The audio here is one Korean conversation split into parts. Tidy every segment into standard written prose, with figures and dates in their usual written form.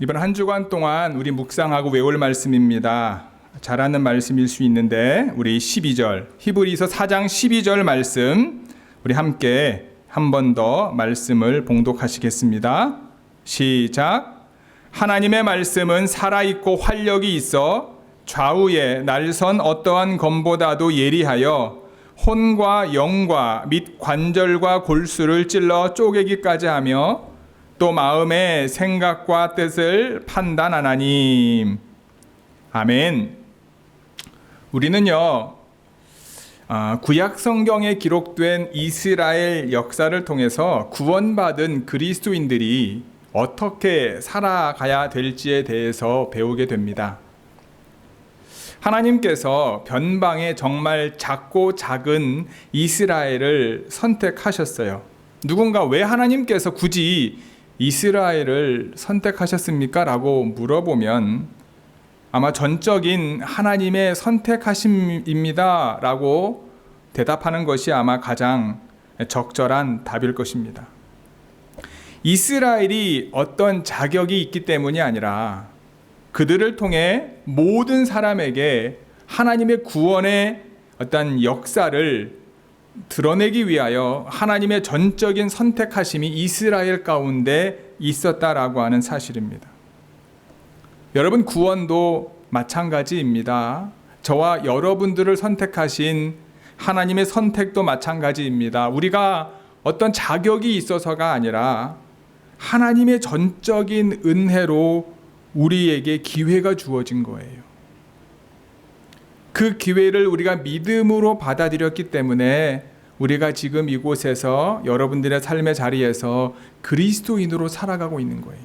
이번 한 주간 동안 우리 묵상하고 외울 말씀입니다. 잘 아는 말씀일 수 있는데 우리 12절 히브리서 4장 12절 말씀 우리 함께 한 번 더 말씀을 봉독하시겠습니다. 시작. 하나님의 말씀은 살아있고 활력이 있어 좌우에 날선 어떠한 검보다도 예리하여 혼과 영과 및 관절과 골수를 찔러 쪼개기까지 하며 또 마음의 생각과 뜻을 판단하나니. 아멘. 우리는요, 구약 성경에 기록된 이스라엘 역사를 통해서 구원받은 그리스도인들이 어떻게 살아가야 될지에 대해서 배우게 됩니다. 하나님께서 변방에 정말 작고 작은 이스라엘을 선택하셨어요. 누군가 왜 하나님께서 굳이 이스라엘을 선택하셨습니까? 라고 물어보면 아마 전적인 하나님의 선택하심입니다 라고 대답하는 것이 아마 가장 적절한 답일 것입니다. 이스라엘이 어떤 자격이 있기 때문이 아니라 그들을 통해 모든 사람에게 하나님의 구원의 어떤 역사를 드러내기 위하여 하나님의 전적인 선택하심이 이스라엘 가운데 있었다라고 하는 사실입니다. 여러분, 구원도 마찬가지입니다. 저와 여러분들을 선택하신 하나님의 선택도 마찬가지입니다. 우리가 어떤 자격이 있어서가 아니라 하나님의 전적인 은혜로 우리에게 기회가 주어진 거예요. 그 기회를 우리가 믿음으로 받아들였기 때문에 우리가 지금 이곳에서 여러분들의 삶의 자리에서 그리스도인으로 살아가고 있는 거예요.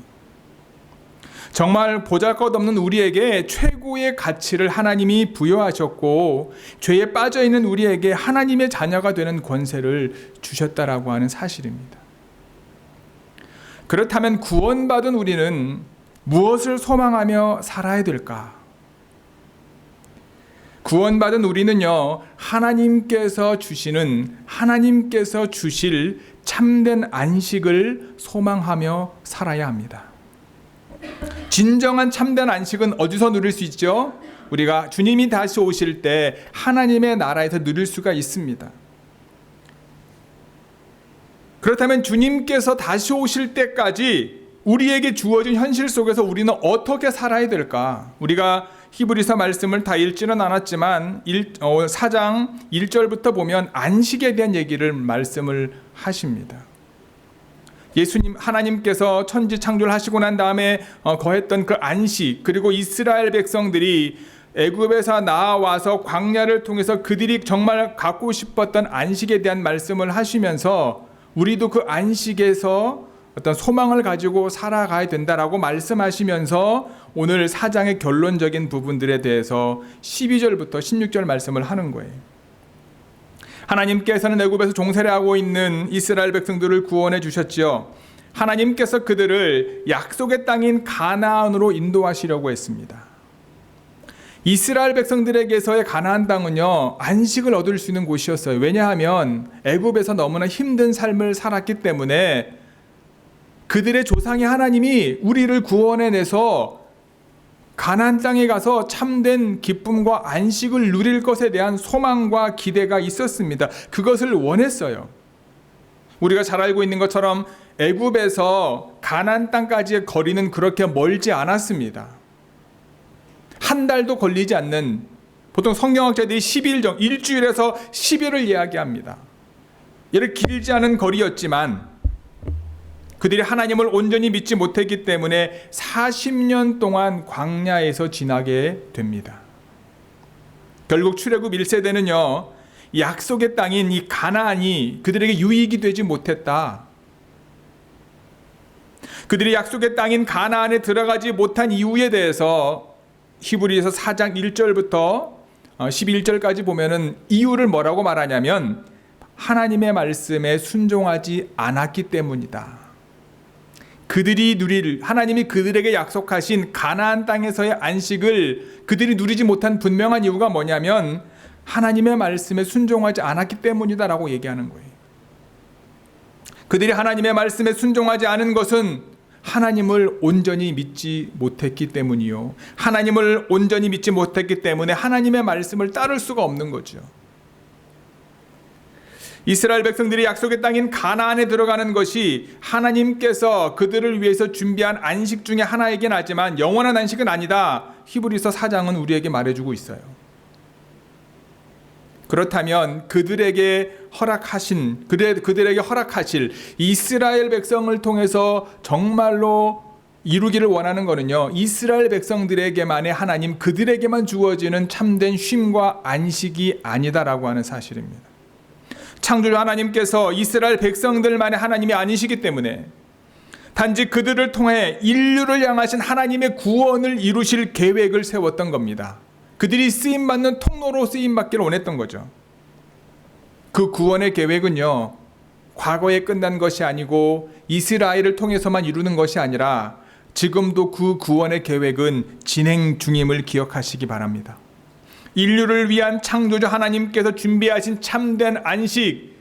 정말 보잘것없는 우리에게 최고의 가치를 하나님이 부여하셨고 죄에 빠져있는 우리에게 하나님의 자녀가 되는 권세를 주셨다라고 하는 사실입니다. 그렇다면 구원받은 우리는 무엇을 소망하며 살아야 될까? 구원받은 우리는요, 하나님께서 주실 참된 안식을 소망하며 살아야 합니다. 진정한 참된 안식은 어디서 누릴 수 있죠? 우리가 주님이 다시 오실 때 하나님의 나라에서 누릴 수가 있습니다. 그렇다면 주님께서 다시 오실 때까지 우리에게 주어진 현실 속에서 우리는 어떻게 살아야 될까? 우리가 히브리서 말씀을 다 읽지는 않았지만 4장 1절부터 보면 안식에 대한 말씀을 하십니다. 예수님, 하나님께서 천지 창조를 하시고 난 다음에 거했던 그 안식, 그리고 이스라엘 백성들이 애굽에서 나와서 광야를 통해서 그들이 정말 갖고 싶었던 안식에 대한 말씀을 하시면서 우리도 그 안식에서 어떤 소망을 가지고 살아가야 된다라고 말씀하시면서 오늘 4장의 결론적인 부분들에 대해서 12절부터 16절 말씀을 하는 거예요. 하나님께서는 애굽에서 종살이하고 있는 이스라엘 백성들을 구원해 주셨지요. 하나님께서 그들을 약속의 땅인 가나안으로 인도하시려고 했습니다. 이스라엘 백성들에게서의 가나안 땅은요, 안식을 얻을 수 있는 곳이었어요. 왜냐하면 애굽에서 너무나 힘든 삶을 살았기 때문에 그들의 조상의 하나님이 우리를 구원해내서 가나안 땅에 가서 참된 기쁨과 안식을 누릴 것에 대한 소망과 기대가 있었습니다. 그것을 원했어요. 우리가 잘 알고 있는 것처럼 애굽에서 가나안 땅까지의 거리는 그렇게 멀지 않았습니다. 한 달도 걸리지 않는, 보통 성경학자들이 10일, 일주일에서 10일을 이야기합니다. 이렇게 길지 않은 거리였지만 그들이 하나님을 온전히 믿지 못했기 때문에 40년 동안 광야에서 지나게 됩니다. 결국 출애굽 1세대는요, 약속의 땅인 이 가나안이 그들에게 유익이 되지 못했다. 그들이 약속의 땅인 가나안에 들어가지 못한 이유에 대해서 히브리서 4장 1절부터 11절까지 보면은 이유를 뭐라고 말하냐면 하나님의 말씀에 순종하지 않았기 때문이다. 하나님이 그들에게 약속하신 가나안 땅에서의 안식을 그들이 누리지 못한 분명한 이유가 뭐냐면 하나님의 말씀에 순종하지 않았기 때문이다라고 얘기하는 거예요. 그들이 하나님의 말씀에 순종하지 않은 것은 하나님을 온전히 믿지 못했기 때문이요. 하나님을 온전히 믿지 못했기 때문에 하나님의 말씀을 따를 수가 없는 거죠. 이스라엘 백성들이 약속의 땅인 가나안에 들어가는 것이 하나님께서 그들을 위해서 준비한 안식 중에 하나이긴 하지만 영원한 안식은 아니다. 히브리서 4장은 우리에게 말해주고 있어요. 그렇다면 그들에게 허락하실 이스라엘 백성을 통해서 정말로 이루기를 원하는 것은요, 이스라엘 백성들에게만의 하나님, 그들에게만 주어지는 참된 쉼과 안식이 아니다라고 하는 사실입니다. 창조주 하나님께서 이스라엘 백성들만의 하나님이 아니시기 때문에 단지 그들을 통해 인류를 향하신 하나님의 구원을 이루실 계획을 세웠던 겁니다. 그들이 쓰임받는 통로로 쓰임받기를 원했던 거죠. 그 구원의 계획은요, 과거에 끝난 것이 아니고 이스라엘을 통해서만 이루는 것이 아니라 지금도 그 구원의 계획은 진행 중임을 기억하시기 바랍니다. 인류를 위한 창조주 하나님께서 준비하신 참된 안식,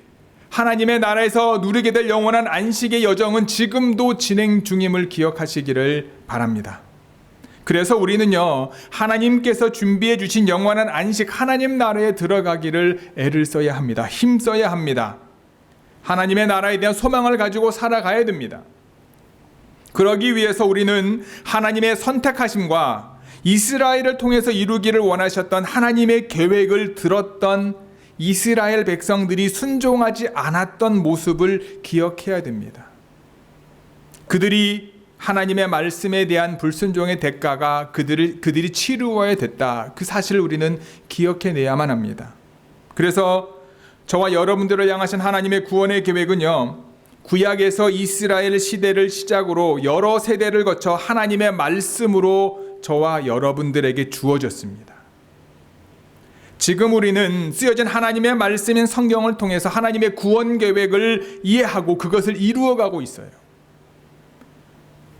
하나님의 나라에서 누리게 될 영원한 안식의 여정은 지금도 진행 중임을 기억하시기를 바랍니다. 그래서 우리는요, 하나님께서 준비해 주신 영원한 안식, 하나님 나라에 들어가기를 애를 써야 합니다. 힘써야 합니다. 하나님의 나라에 대한 소망을 가지고 살아가야 됩니다. 그러기 위해서 우리는 하나님의 선택하심과 이스라엘을 통해서 이루기를 원하셨던 하나님의 계획을 들었던 이스라엘 백성들이 순종하지 않았던 모습을 기억해야 됩니다. 그들이 하나님의 말씀에 대한 불순종의 대가가 그들이 치루어야 됐다. 그 사실을 우리는 기억해내야만 합니다. 그래서 저와 여러분들을 향하신 하나님의 구원의 계획은요, 구약에서 이스라엘 시대를 시작으로 여러 세대를 거쳐 하나님의 말씀으로 저와 여러분들에게 주어졌습니다. 지금 우리는 쓰여진 하나님의 말씀인 성경을 통해서 하나님의 구원 계획을 이해하고 그것을 이루어가고 있어요.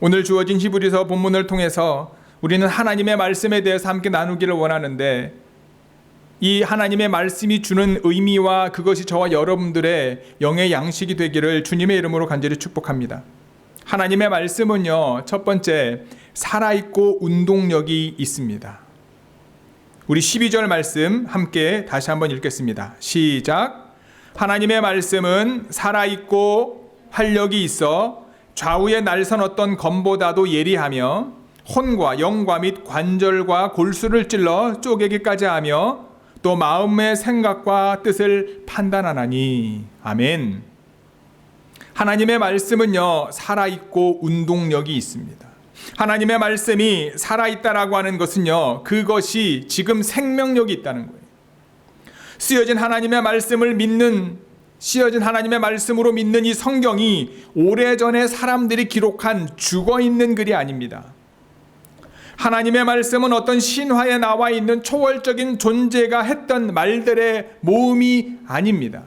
오늘 주어진 히브리서 본문을 통해서 우리는 하나님의 말씀에 대해서 함께 나누기를 원하는데, 이 하나님의 말씀이 주는 의미와 그것이 저와 여러분들의 영의 양식이 되기를 주님의 이름으로 간절히 축복합니다. 하나님의 말씀은요, 첫 번째, 살아있고 운동력이 있습니다. 우리 12절 말씀 함께 다시 한번 읽겠습니다. 시작. 하나님의 말씀은 살아있고 활력이 있어 좌우에 날선 어떤 검보다도 예리하며 혼과 영과 및 관절과 골수를 찔러 쪼개기까지 하며 또 마음의 생각과 뜻을 판단하나니. 아멘. 하나님의 말씀은요, 살아있고 운동력이 있습니다. 하나님의 말씀이 살아있다라고 하는 것은요, 그것이 지금 생명력이 있다는 거예요. 쓰여진 하나님의 말씀을 믿는, 쓰여진 하나님의 말씀으로 믿는 이 성경이 오래전에 사람들이 기록한 죽어있는 글이 아닙니다. 하나님의 말씀은 어떤 신화에 나와 있는 초월적인 존재가 했던 말들의 모음이 아닙니다.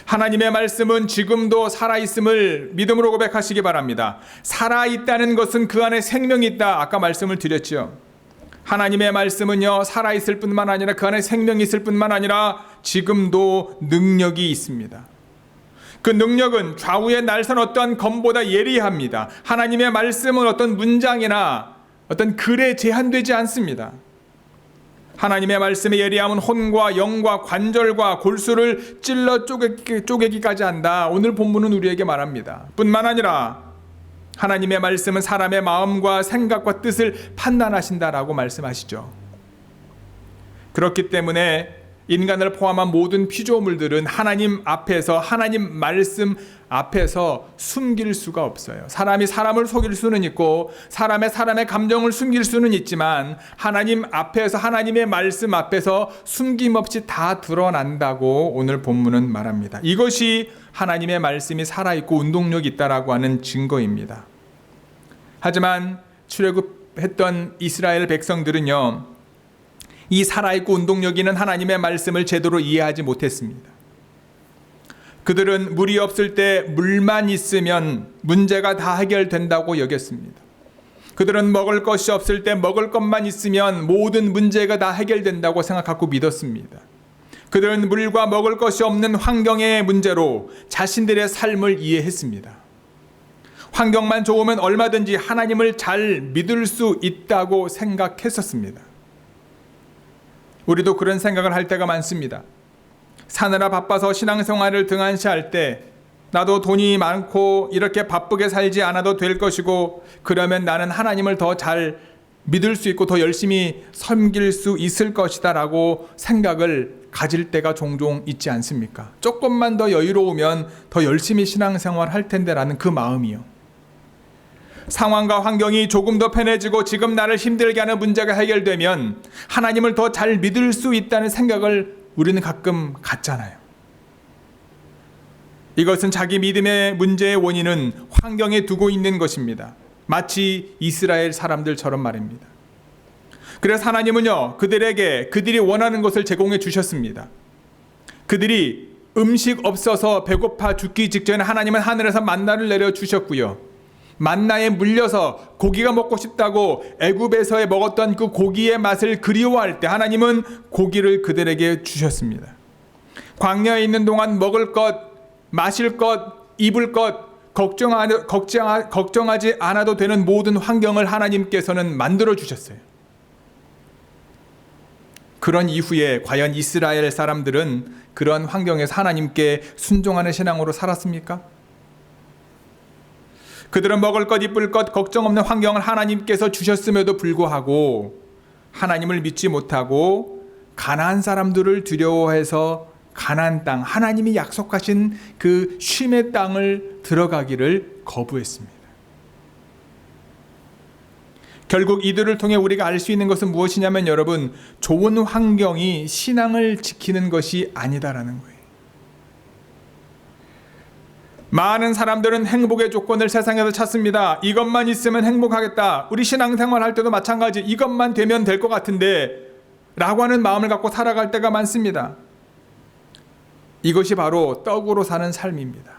하나님의 말씀은 지금도 살아있음을 믿음으로 고백하시기 바랍니다. 살아있다는 것은 그 안에 생명이 있다. 아까 말씀을 드렸죠. 하나님의 말씀은요, 살아있을 뿐만 아니라 그 안에 생명이 있을 뿐만 아니라 지금도 능력이 있습니다. 그 능력은 좌우에 날선 어떠한 검보다 예리합니다. 하나님의 말씀은 어떤 문장이나 어떤 글에 제한되지 않습니다. 하나님의 말씀의 예리함은 혼과 영과 관절과 골수를 찔러 쪼개기까지 한다. 오늘 본문은 우리에게 말합니다. 뿐만 아니라 하나님의 말씀은 사람의 마음과 생각과 뜻을 판단하신다라고 말씀하시죠. 그렇기 때문에 인간을 포함한 모든 피조물들은 하나님 앞에서, 하나님 말씀 앞에서 숨길 수가 없어요. 사람이 사람을 속일 수는 있고 사람의 감정을 숨길 수는 있지만 하나님 앞에서, 하나님의 말씀 앞에서 숨김없이 다 드러난다고 오늘 본문은 말합니다. 이것이 하나님의 말씀이 살아있고 운동력이 있다라고 하는 증거입니다. 하지만 출애굽했던 이스라엘 백성들은요, 이 살아있고 운동력 있는 하나님의 말씀을 제대로 이해하지 못했습니다. 그들은 물이 없을 때 물만 있으면 문제가 다 해결된다고 여겼습니다. 그들은 먹을 것이 없을 때 먹을 것만 있으면 모든 문제가 다 해결된다고 생각하고 믿었습니다. 그들은 물과 먹을 것이 없는 환경의 문제로 자신들의 삶을 이해했습니다. 환경만 좋으면 얼마든지 하나님을 잘 믿을 수 있다고 생각했었습니다. 우리도 그런 생각을 할 때가 많습니다. 사느라 바빠서 신앙생활을 등한시할 때 나도 돈이 많고 이렇게 바쁘게 살지 않아도 될 것이고, 그러면 나는 하나님을 더 잘 믿을 수 있고 더 열심히 섬길 수 있을 것이다 라고 생각을 가질 때가 종종 있지 않습니까? 조금만 더 여유로우면 더 열심히 신앙생활 할 텐데 라는 그 마음이요. 상황과 환경이 조금 더 편해지고 지금 나를 힘들게 하는 문제가 해결되면 하나님을 더 잘 믿을 수 있다는 생각을 우리는 가끔 갖잖아요. 이것은 자기 믿음의 문제의 원인은 환경에 두고 있는 것입니다. 마치 이스라엘 사람들처럼 말입니다. 그래서 하나님은요, 그들에게 그들이 원하는 것을 제공해 주셨습니다. 그들이 음식 없어서 배고파 죽기 직전에 하나님은 하늘에서 만나를 내려 주셨고요. 만나에 물려서 고기가 먹고 싶다고 애굽에서 먹었던 그 고기의 맛을 그리워할 때 하나님은 고기를 그들에게 주셨습니다. 광야에 있는 동안 먹을 것, 마실 것, 입을 것 걱정하지 않아도 되는 모든 환경을 하나님께서는 만들어 주셨어요. 그런 이후에 과연 이스라엘 사람들은 그런 환경에서 하나님께 순종하는 신앙으로 살았습니까? 그들은 먹을 것, 입을 것, 걱정 없는 환경을 하나님께서 주셨음에도 불구하고 하나님을 믿지 못하고 가나안 사람들을 두려워해서 가나안 땅, 하나님이 약속하신 그 쉼의 땅을 들어가기를 거부했습니다. 결국 이들을 통해 우리가 알 수 있는 것은 무엇이냐면 여러분, 좋은 환경이 신앙을 지키는 것이 아니다라는 거예요. 많은 사람들은 행복의 조건을 세상에서 찾습니다. 이것만 있으면 행복하겠다. 우리 신앙생활 할 때도 마찬가지. 이것만 되면 될 것 같은데 라고 하는 마음을 갖고 살아갈 때가 많습니다. 이것이 바로 떡으로 사는 삶입니다.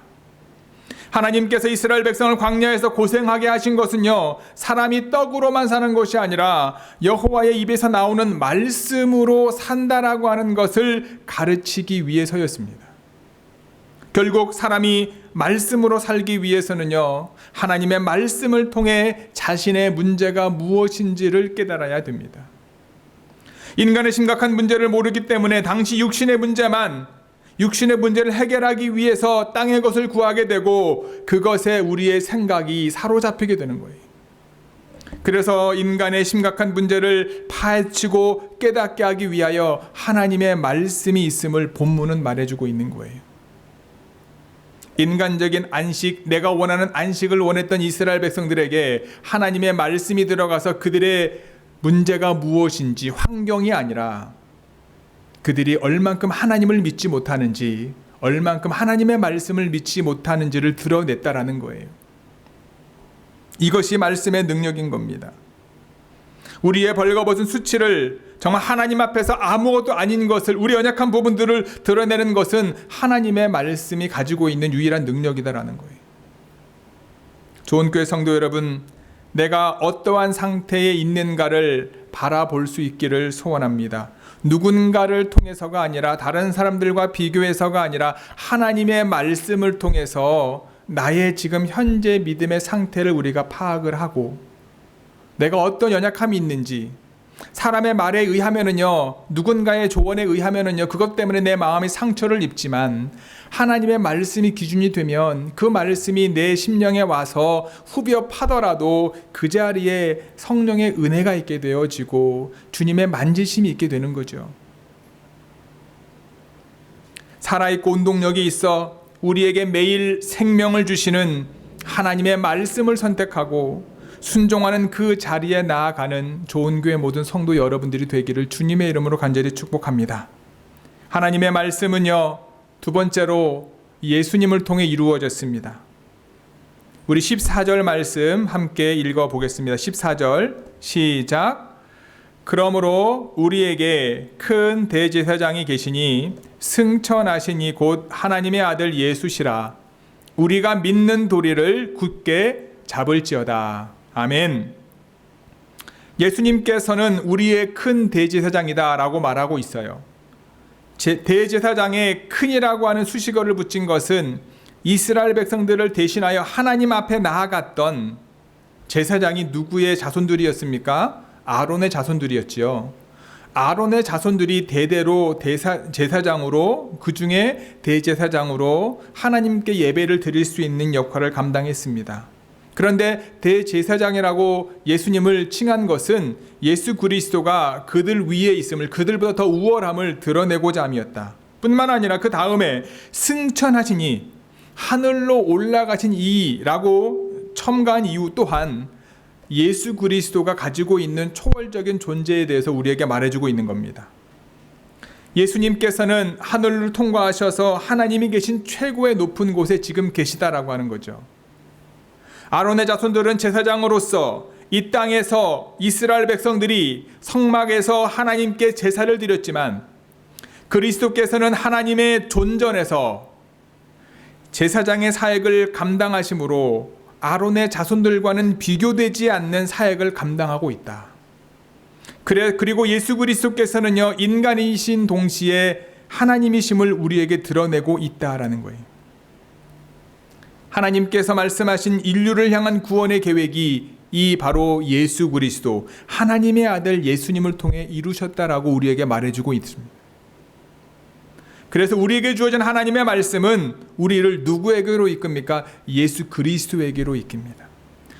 하나님께서 이스라엘 백성을 광야에서 고생하게 하신 것은요, 사람이 떡으로만 사는 것이 아니라 여호와의 입에서 나오는 말씀으로 산다라고 하는 것을 가르치기 위해서였습니다. 결국 사람이 말씀으로 살기 위해서는요, 하나님의 말씀을 통해 자신의 문제가 무엇인지를 깨달아야 됩니다. 인간의 심각한 문제를 모르기 때문에 당시 육신의 문제를 해결하기 위해서 땅의 것을 구하게 되고 그것에 우리의 생각이 사로잡히게 되는 거예요. 그래서 인간의 심각한 문제를 파헤치고 깨닫게 하기 위하여 하나님의 말씀이 있음을 본문은 말해주고 있는 거예요. 인간적인 안식, 내가 원하는 안식을 원했던 이스라엘 백성들에게 하나님의 말씀이 들어가서 그들의 문제가 무엇인지, 환경이 아니라 그들이 얼만큼 하나님을 믿지 못하는지, 얼만큼 하나님의 말씀을 믿지 못하는지를 드러냈다라는 거예요. 이것이 말씀의 능력인 겁니다. 우리의 벌거벗은 수치를 정말 하나님 앞에서 아무것도 아닌 것을, 우리 연약한 부분들을 드러내는 것은 하나님의 말씀이 가지고 있는 유일한 능력이다라는 거예요. 좋은 교회 성도 여러분, 내가 어떠한 상태에 있는가를 바라볼 수 있기를 소원합니다. 누군가를 통해서가 아니라, 다른 사람들과 비교해서가 아니라 하나님의 말씀을 통해서 나의 지금 현재 믿음의 상태를 우리가 파악을 하고, 내가 어떤 연약함이 있는지, 사람의 말에 의하면은요, 누군가의 조언에 의하면은요, 그것 때문에 내 마음이 상처를 입지만 하나님의 말씀이 기준이 되면 그 말씀이 내 심령에 와서 후벼 파더라도 그 자리에 성령의 은혜가 있게 되어지고 주님의 만지심이 있게 되는 거죠. 살아있고 운동력이 있어 우리에게 매일 생명을 주시는 하나님의 말씀을 선택하고 순종하는 그 자리에 나아가는 좋은 교회 모든 성도 여러분들이 되기를 주님의 이름으로 간절히 축복합니다. 하나님의 말씀은요, 두 번째로 예수님을 통해 이루어졌습니다. 우리 14절 말씀 함께 읽어보겠습니다. 14절 시작. 그러므로 우리에게 큰 대제사장이 계시니 승천하신 이 곧 하나님의 아들 예수시라. 우리가 믿는 도리를 굳게 잡을지어다. 아멘. 예수님께서는 우리의 큰 대제사장이다 라고 말하고 있어요. 대제사장의 큰이라고 하는 수식어를 붙인 것은 이스라엘 백성들을 대신하여 하나님 앞에 나아갔던 제사장이 누구의 자손들이었습니까? 아론의 자손들이었지요. 아론의 자손들이 대대로 제사장으로, 그 중에 대제사장으로 하나님께 예배를 드릴 수 있는 역할을 감당했습니다. 그런데 대제사장이라고 예수님을 칭한 것은 예수 그리스도가 그들 위에 있음을, 그들보다 더 우월함을 드러내고자 함이었다. 뿐만 아니라 그 다음에 승천하시니 하늘로 올라가신 이라고 첨가한 이유 또한 예수 그리스도가 가지고 있는 초월적인 존재에 대해서 우리에게 말해주고 있는 겁니다. 예수님께서는 하늘을 통과하셔서 하나님이 계신 최고의 높은 곳에 지금 계시다라고 하는 거죠. 아론의 자손들은 제사장으로서 이 땅에서 이스라엘 백성들이 성막에서 하나님께 제사를 드렸지만 그리스도께서는 하나님의 존전에서 제사장의 사역을 감당하심으로 아론의 자손들과는 비교되지 않는 사역을 감당하고 있다. 그리고 예수 그리스도께서는요, 인간이신 동시에 하나님이심을 우리에게 드러내고 있다라는 거예요. 하나님께서 말씀하신 인류를 향한 구원의 계획이 이 바로 예수 그리스도, 하나님의 아들 예수님을 통해 이루셨다라고 우리에게 말해주고 있습니다. 그래서 우리에게 주어진 하나님의 말씀은 우리를 누구에게로 이끕니까? 예수 그리스도에게로 이끕니다.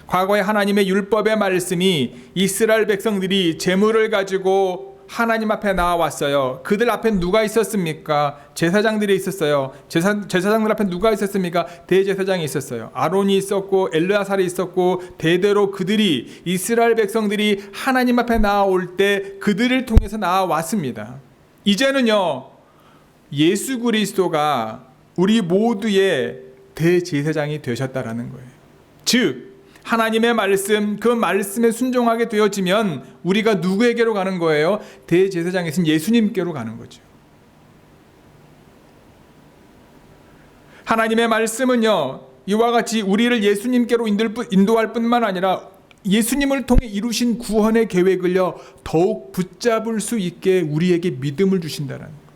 과거에 하나님의 율법의 말씀이 이스라엘 백성들이 제물을 가지고 하나님 앞에 나와왔어요. 그들 앞에 누가 있었습니까? 제사장들이 있었어요. 제사장들 앞에 누가 있었습니까? 대제사장이 있었어요. 아론이 있었고 엘르아살이 있었고, 대대로 그들이, 이스라엘 백성들이 하나님 앞에 나아올 때 그들을 통해서 나와왔습니다. 이제는요, 예수 그리스도가 우리 모두의 대제사장이 되셨다라는 거예요. 즉 하나님의 말씀, 그 말씀에 순종하게 되어지면 우리가 누구에게로 가는 거예요? 대제사장이신 예수님께로 가는 거죠. 하나님의 말씀은요, 이와 같이 우리를 예수님께로 인도할 뿐만 아니라 예수님을 통해 이루신 구원의 계획을요, 더욱 붙잡을 수 있게 우리에게 믿음을 주신다는 거예요.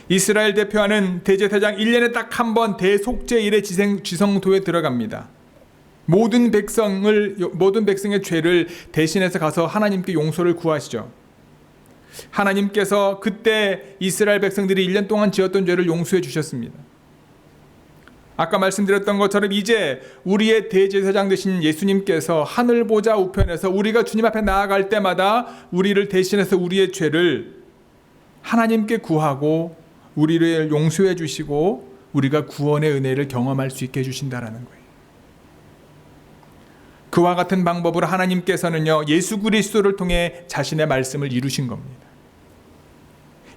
이스라엘 대표하는 대제사장 1년에 딱 한 번 대속죄일의 지성소에 들어갑니다. 모든 백성의 죄를 대신해서 가서 하나님께 용서를 구하시죠. 하나님께서 그때 이스라엘 백성들이 1년 동안 지었던 죄를 용서해 주셨습니다. 아까 말씀드렸던 것처럼 이제 우리의 대제사장 되신 예수님께서 하늘 보좌 우편에서 우리가 주님 앞에 나아갈 때마다 우리를 대신해서 우리의 죄를 하나님께 구하고 우리를 용서해 주시고 우리가 구원의 은혜를 경험할 수 있게 해주신다라는 거예요. 그와 같은 방법으로 하나님께서는요, 예수 그리스도를 통해 자신의 말씀을 이루신 겁니다.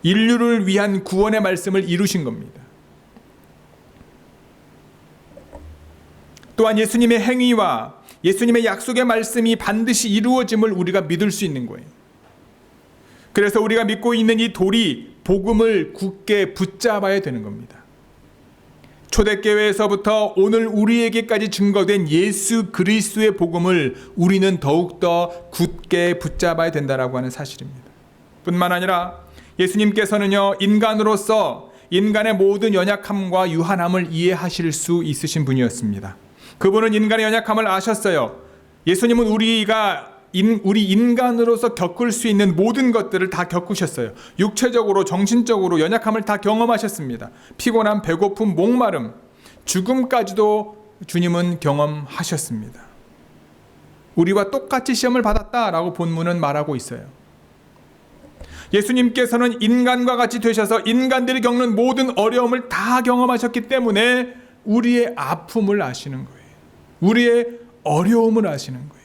인류를 위한 구원의 말씀을 이루신 겁니다. 또한 예수님의 행위와 예수님의 약속의 말씀이 반드시 이루어짐을 우리가 믿을 수 있는 거예요. 그래서 우리가 믿고 있는 이 돌이 복음을 굳게 붙잡아야 되는 겁니다. 초대교회에서부터 오늘 우리에게까지 증거된 예수 그리스도의 복음을 우리는 더욱더 굳게 붙잡아야 된다라고 하는 사실입니다. 뿐만 아니라 예수님께서는요, 인간으로서 인간의 모든 연약함과 유한함을 이해하실 수 있으신 분이었습니다. 그분은 인간의 연약함을 아셨어요. 예수님은 우리 인간으로서 겪을 수 있는 모든 것들을 다 겪으셨어요. 육체적으로, 정신적으로 연약함을 다 경험하셨습니다. 피곤함, 배고픔, 목마름, 죽음까지도 주님은 경험하셨습니다. 우리와 똑같이 시험을 받았다라고 본문은 말하고 있어요. 예수님께서는 인간과 같이 되셔서 인간들이 겪는 모든 어려움을 다 경험하셨기 때문에 우리의 아픔을 아시는 거예요. 우리의 어려움을 아시는 거예요.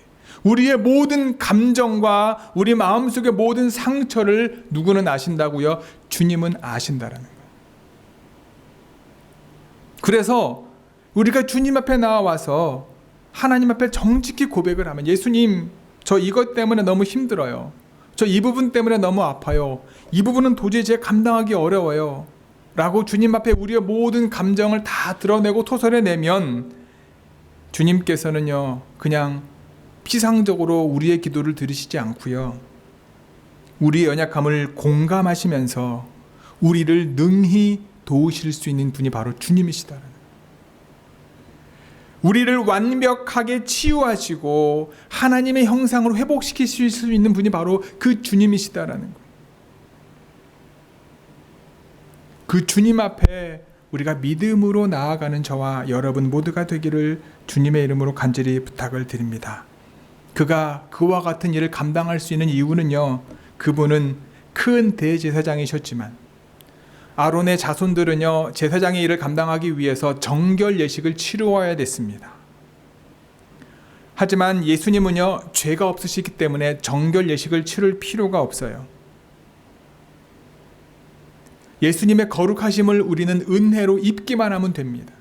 우리의 모든 감정과 우리 마음속의 모든 상처를 누구는 아신다고요? 주님은 아신다라는 거예요. 그래서 우리가 주님 앞에 나와서 하나님 앞에 정직히 고백을 하면, 예수님, 저 이것 때문에 너무 힘들어요. 저 이 부분 때문에 너무 아파요. 이 부분은 도저히 제가 감당하기 어려워요. 라고 주님 앞에 우리의 모든 감정을 다 드러내고 토설해내면 주님께서는요, 그냥 피상적으로 우리의 기도를 들으시지 않고요, 우리의 연약함을 공감하시면서 우리를 능히 도우실 수 있는 분이 바로 주님이시다라는 거예요. 우리를 완벽하게 치유하시고 하나님의 형상으로 회복시키실 수 있는 분이 바로 그 주님이시다라는 거예요. 그 주님 앞에 우리가 믿음으로 나아가는 저와 여러분 모두가 되기를 주님의 이름으로 간절히 부탁을 드립니다. 그와 같은 일을 감당할 수 있는 이유는요, 그분은 큰 대제사장이셨지만 아론의 자손들은요, 제사장의 일을 감당하기 위해서 정결 예식을 치루어야 됐습니다. 하지만 예수님은요, 죄가 없으시기 때문에 정결 예식을 치룰 필요가 없어요. 예수님의 거룩하심을 우리는 은혜로 입기만 하면 됩니다.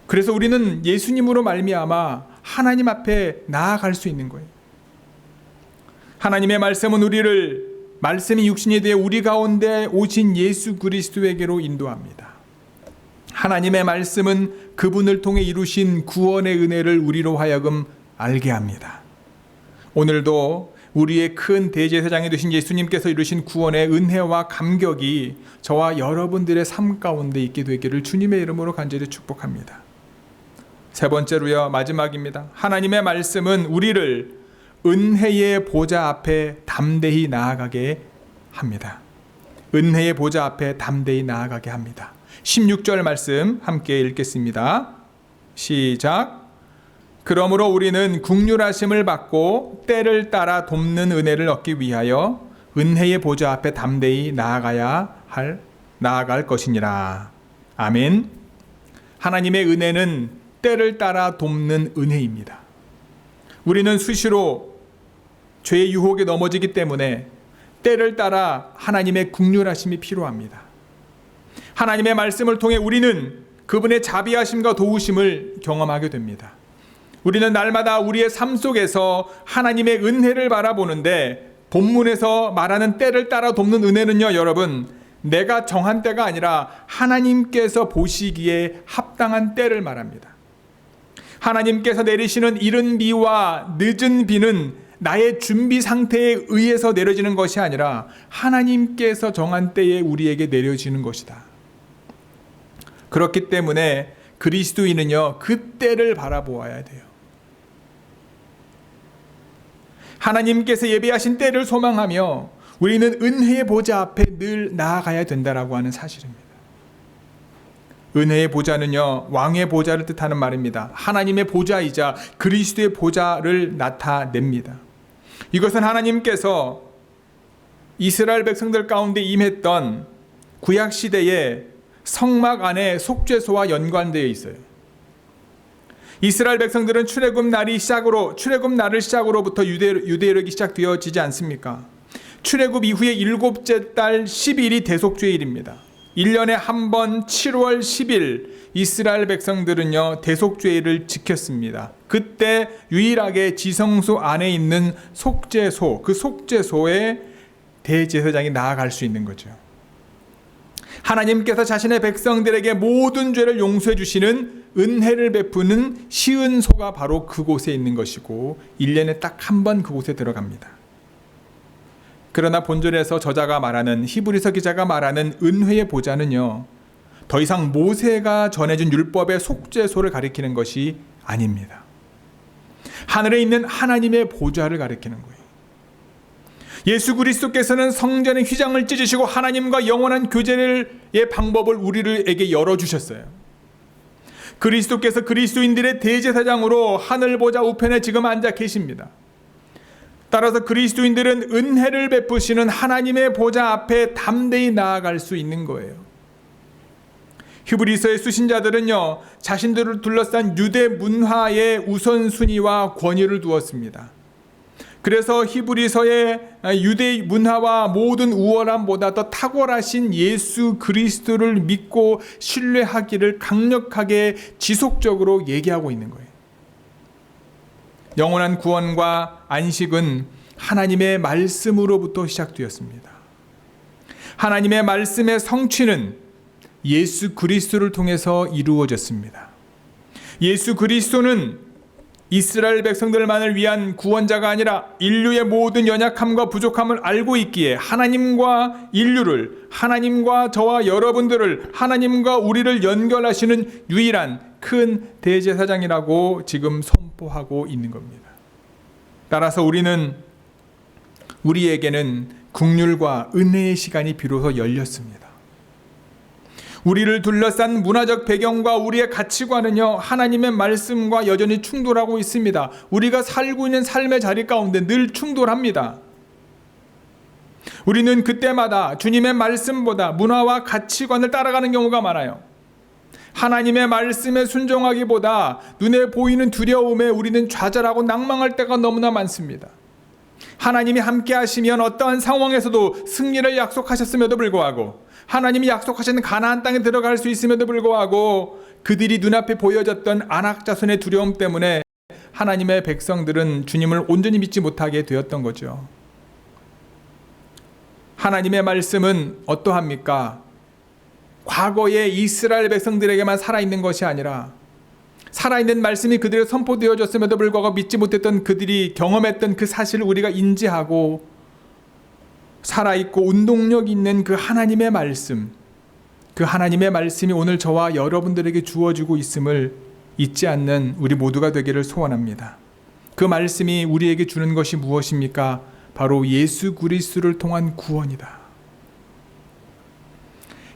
그래서 우리는 예수님으로 말미암아 하나님 앞에 나아갈 수 있는 거예요. 하나님의 말씀은 우리를 말씀이 육신이 되어 우리 가운데 오신 예수 그리스도에게로 인도합니다. 하나님의 말씀은 그분을 통해 이루신 구원의 은혜를 우리로 하여금 알게 합니다. 오늘도 우리의 큰 대제사장이 되신 예수님께서 이루신 구원의 은혜와 감격이 저와 여러분들의 삶 가운데 있게 되기를 주님의 이름으로 간절히 축복합니다. 세 번째로요, 마지막입니다. 하나님의 말씀은 우리를 은혜의 보좌 앞에 담대히 나아가게 합니다. 은혜의 보좌 앞에 담대히 나아가게 합니다. 16절 말씀 함께 읽겠습니다. 시작. 그러므로 우리는 긍휼하심을 받고 때를 따라 돕는 은혜를 얻기 위하여 은혜의 보좌 앞에 담대히 나아갈 것이니라. 아멘. 하나님의 은혜는 때를 따라 돕는 은혜입니다. 우리는 수시로 죄의 유혹에 넘어지기 때문에 때를 따라 하나님의 긍휼하심이 필요합니다. 하나님의 말씀을 통해 우리는 그분의 자비하심과 도우심을 경험하게 됩니다. 우리는 날마다 우리의 삶 속에서 하나님의 은혜를 바라보는데, 본문에서 말하는 때를 따라 돕는 은혜는요, 여러분, 내가 정한 때가 아니라 하나님께서 보시기에 합당한 때를 말합니다. 하나님께서 내리시는 이른 비와 늦은 비는 나의 준비 상태에 의해서 내려지는 것이 아니라 하나님께서 정한 때에 우리에게 내려지는 것이다. 그렇기 때문에 그리스도인은요, 그 때를 바라보아야 돼요. 하나님께서 예비하신 때를 소망하며 우리는 은혜의 보좌 앞에 늘 나아가야 된다라고 하는 사실입니다. 은혜의 보좌는요, 왕의 보좌를 뜻하는 말입니다. 하나님의 보좌이자 그리스도의 보좌를 나타냅니다. 이것은 하나님께서 이스라엘 백성들 가운데 임했던 구약 시대의 성막 안에 속죄소와 연관되어 있어요. 이스라엘 백성들은 출애굽 날을 시작으로부터 유대력이 시작되어지지 않습니까? 출애굽 이후에 7째 달 10일이 대속죄일입니다. 1년에 한 번 7월 10일 이스라엘 백성들은요, 대속죄일을 지켰습니다. 그때 유일하게 지성소 안에 있는 속죄소, 그 속죄소에 대제사장이 나아갈 수 있는 거죠. 하나님께서 자신의 백성들에게 모든 죄를 용서해 주시는 은혜를 베푸는 시은소가 바로 그곳에 있는 것이고 1년에 딱 한 번 그곳에 들어갑니다. 그러나 본절에서 저자가 말하는, 히브리서 기자가 말하는 은혜의 보좌는요, 더 이상 모세가 전해준 율법의 속죄소를 가리키는 것이 아닙니다. 하늘에 있는 하나님의 보좌를 가리키는 거예요. 예수 그리스도께서는 성전의 휘장을 찢으시고 하나님과 영원한 교제의 방법을 우리에게 열어주셨어요. 그리스도께서 그리스도인들의 대제사장으로 하늘 보좌 우편에 지금 앉아 계십니다. 따라서 그리스도인들은 은혜를 베푸시는 하나님의 보좌 앞에 담대히 나아갈 수 있는 거예요. 히브리서의 수신자들은요, 자신들을 둘러싼 유대 문화의 우선순위와 권위를 두었습니다. 그래서 히브리서의 유대 문화와 모든 우월함보다 더 탁월하신 예수 그리스도를 믿고 신뢰하기를 강력하게 지속적으로 얘기하고 있는 거예요. 영원한 구원과 안식은 하나님의 말씀으로부터 시작되었습니다. 하나님의 말씀의 성취는 예수 그리스도를 통해서 이루어졌습니다. 예수 그리스도는 이스라엘 백성들만을 위한 구원자가 아니라 인류의 모든 연약함과 부족함을 알고 있기에 하나님과 인류를, 하나님과 저와 여러분들을, 하나님과 우리를 연결하시는 유일한 큰 대제사장이라고 지금 선포하고 있는 겁니다. 따라서 우리에게는 긍휼과 은혜의 시간이 비로소 열렸습니다. 우리를 둘러싼 문화적 배경과 우리의 가치관은요, 하나님의 말씀과 여전히 충돌하고 있습니다. 우리가 살고 있는 삶의 자리 가운데 늘 충돌합니다. 우리는 그때마다 주님의 말씀보다 문화와 가치관을 따라가는 경우가 많아요. 하나님의 말씀에 순종하기보다 눈에 보이는 두려움에 우리는 좌절하고 낭망할 때가 너무나 많습니다. 하나님이 함께 하시면 어떠한 상황에서도 승리를 약속하셨음에도 불구하고, 하나님이 약속하신 가나안 땅에 들어갈 수 있음에도 불구하고, 그들이 눈앞에 보여졌던 안악 자손의 두려움 때문에 하나님의 백성들은 주님을 온전히 믿지 못하게 되었던 거죠. 하나님의 말씀은 어떠합니까? 과거의 이스라엘 백성들에게만 살아있는 것이 아니라 살아있는 말씀이 그들에게 선포되어졌음에도 불구하고 믿지 못했던 그들이 경험했던 그 사실을 우리가 인지하고 살아있고 운동력 있는 그 하나님의 말씀, 그 하나님의 말씀이 오늘 저와 여러분들에게 주어지고 있음을 잊지 않는 우리 모두가 되기를 소원합니다. 그 말씀이 우리에게 주는 것이 무엇입니까? 바로 예수 그리스도를 통한 구원이다.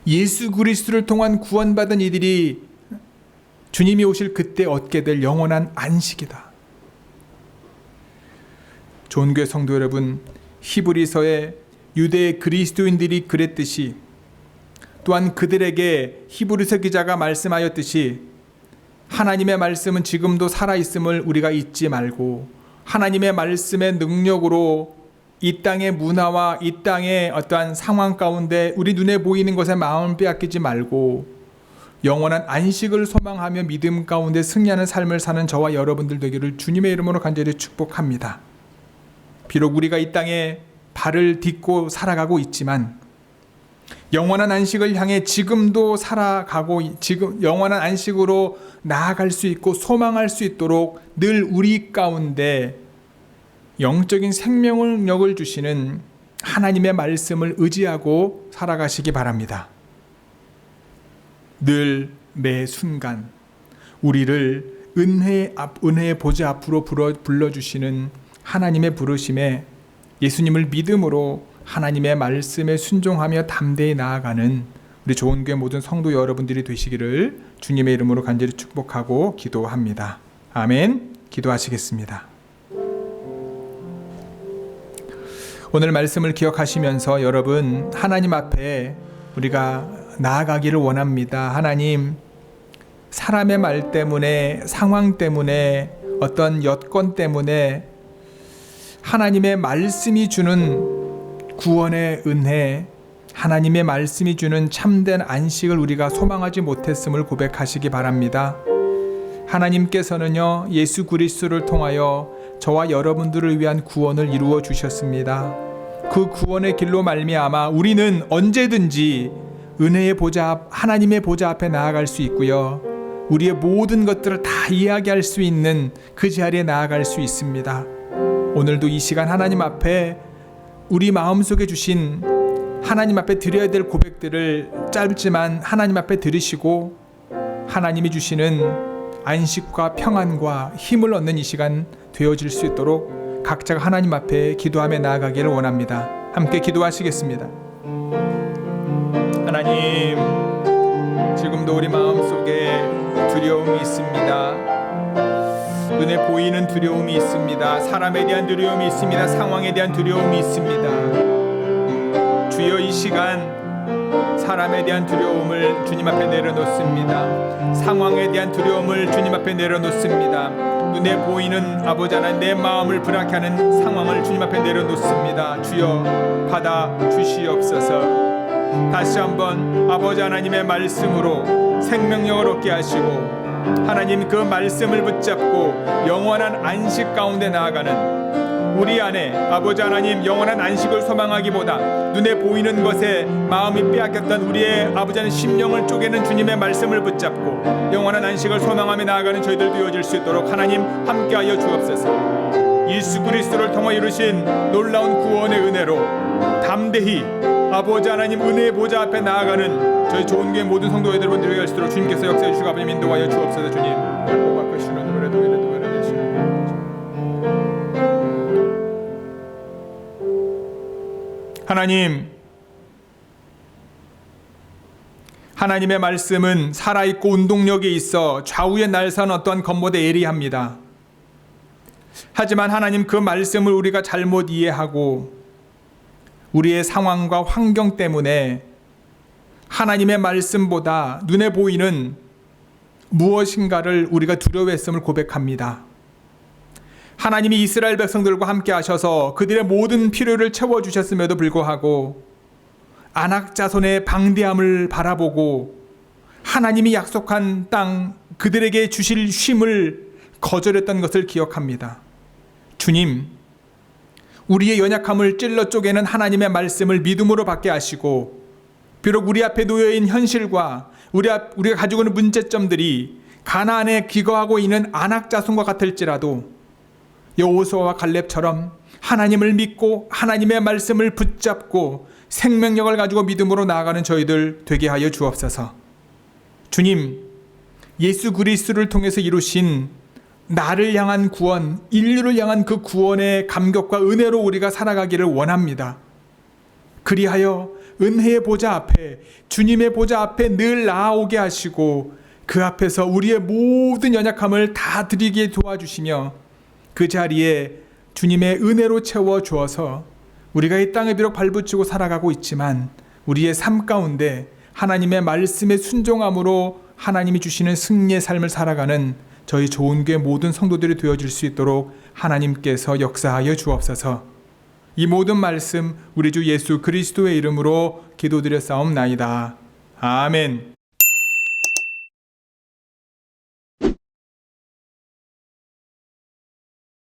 예수 그리스도를 통한 구원받은 이들이 주님이 오실 그때 얻게 될 영원한 안식이다. 좋은 교회 성도 여러분, 히브리서에 유대 그리스도인들이 그랬듯이, 또한 그들에게 히브리서 기자가 말씀하였듯이, 하나님의 말씀은 지금도 살아있음을 우리가 잊지 말고, 하나님의 말씀의 능력으로 이 땅의 문화와 이 땅의 어떠한 상황 가운데 우리 눈에 보이는 것에 마음을 빼앗기지 말고 영원한 안식을 소망하며 믿음 가운데 승리하는 삶을 사는 저와 여러분들 되기를 주님의 이름으로 간절히 축복합니다. 비록 우리가 이 땅에 발을 딛고 살아가고 있지만 영원한 안식을 향해 지금도 살아가고, 지금 영원한 안식으로 나아갈 수 있고 소망할 수 있도록 늘 우리 가운데 영적인 생명력을 주시는 하나님의 말씀을 의지하고 살아가시기 바랍니다. 늘 매 순간 우리를 은혜의 보좌 앞으로 불러주시는 하나님의 부르심에 예수님을 믿음으로 하나님의 말씀에 순종하며 담대히 나아가는 우리 좋은 교회 모든 성도 여러분들이 되시기를 주님의 이름으로 간절히 축복하고 기도합니다. 아멘. 기도하시겠습니다. 오늘 말씀을 기억하시면서 여러분, 하나님 앞에 우리가 나아가기를 원합니다. 하나님, 사람의 말 때문에, 상황 때문에, 어떤 여건 때문에 하나님의 말씀이 주는 구원의 은혜, 하나님의 말씀이 주는 참된 안식을 우리가 소망하지 못했음을 고백하시기 바랍니다. 하나님께서는요, 예수 그리스도를 통하여 저와 여러분들을 위한 구원을 이루어 주셨습니다. 그 구원의 길로 말미암아 우리는 언제든지 은혜의 보좌 앞, 하나님의 보좌 앞에 나아갈 수 있고요, 우리의 모든 것들을 다 이야기할 수 있는 그 자리에 나아갈 수 있습니다. 오늘도 이 시간 하나님 앞에 우리 마음속에 주신 하나님 앞에 드려야 될 고백들을 짧지만 하나님 앞에 들으시고 하나님이 주시는 안식과 평안과 힘을 얻는 이 시간 되어질 수 있도록 각자가 하나님 앞에 기도하며 나아가기를 원합니다. 함께 기도하시겠습니다. 하나님, 지금도 우리 마음속에 두려움이 있습니다. 눈에 보이는 두려움이 있습니다. 사람에 대한 두려움이 있습니다. 상황에 대한 두려움이 있습니다. 주여, 이 시간 사람에 대한 두려움을 주님 앞에 내려놓습니다. 상황에 대한 두려움을 주님 앞에 내려놓습니다. 눈에 보이는 아버지 하나님, 내 마음을 불안케 하는 상황을 주님 앞에 내려놓습니다. 주여, 받아 주시옵소서. 다시 한번 아버지 하나님의 말씀으로 생명력을 얻게 하시고, 하나님 그 말씀을 붙잡고 영원한 안식 가운데 나아가는 우리 안에 아버지 하나님 영원한 안식을 소망하기보다 눈에 보이는 것에 마음이 빼앗겼던 우리의 아버지 하나님 심령을 쪼개는 주님의 말씀을 붙잡고 영원한 안식을 소망하며 나아가는 저희들 되어질 수 있도록 하나님 함께하여 주옵소서. 예수 그리스도를 통해 이루신 놀라운 구원의 은혜로 담대히 아버지 하나님 은혜의 보좌 앞에 나아가는 저희 좋은 교회 모든 성도 여러분 되게 하시도록 주님께서 역사해 주시고 아버님 인도하여 주옵소서. 주님 하나님, 하나님의 말씀은 살아있고 운동력이 있어 좌우에 날선 어떠한 것보다 예리합니다. 하지만 하나님 그 말씀을 우리가 잘못 이해하고 우리의 상황과 환경 때문에 하나님의 말씀보다 눈에 보이는 무엇인가를 우리가 두려워했음을 고백합니다. 하나님이 이스라엘 백성들과 함께 하셔서 그들의 모든 필요를 채워주셨음에도 불구하고 아낙 자손의 방대함을 바라보고 하나님이 약속한 땅 그들에게 주실 쉼을 거절했던 것을 기억합니다. 주님, 우리의 연약함을 찔러 쪼개는 하나님의 말씀을 믿음으로 받게 하시고 비록 우리 앞에 놓여있는 현실과 우리가 가지고 있는 문제점들이 가나안에 기거하고 있는 아낙 자손과 같을지라도 여호수아와 갈렙처럼 하나님을 믿고 하나님의 말씀을 붙잡고 생명력을 가지고 믿음으로 나아가는 저희들 되게 하여 주옵소서. 주님, 예수 그리스도를 통해서 이루신 나를 향한 구원, 인류를 향한 그 구원의 감격과 은혜로 우리가 살아가기를 원합니다. 그리하여 은혜의 보좌 앞에, 주님의 보좌 앞에 늘 나아오게 하시고 그 앞에서 우리의 모든 연약함을 다 드리게 도와주시며 그 자리에 주님의 은혜로 채워주어서 우리가 이 땅에 비록 발붙이고 살아가고 있지만 우리의 삶 가운데 하나님의 말씀에 순종함으로 하나님이 주시는 승리의 삶을 살아가는 저희 좋은 교회 모든 성도들이 되어질 수 있도록 하나님께서 역사하여 주옵소서. 이 모든 말씀 우리 주 예수 그리스도의 이름으로 기도드렸사옵나이다. 아멘.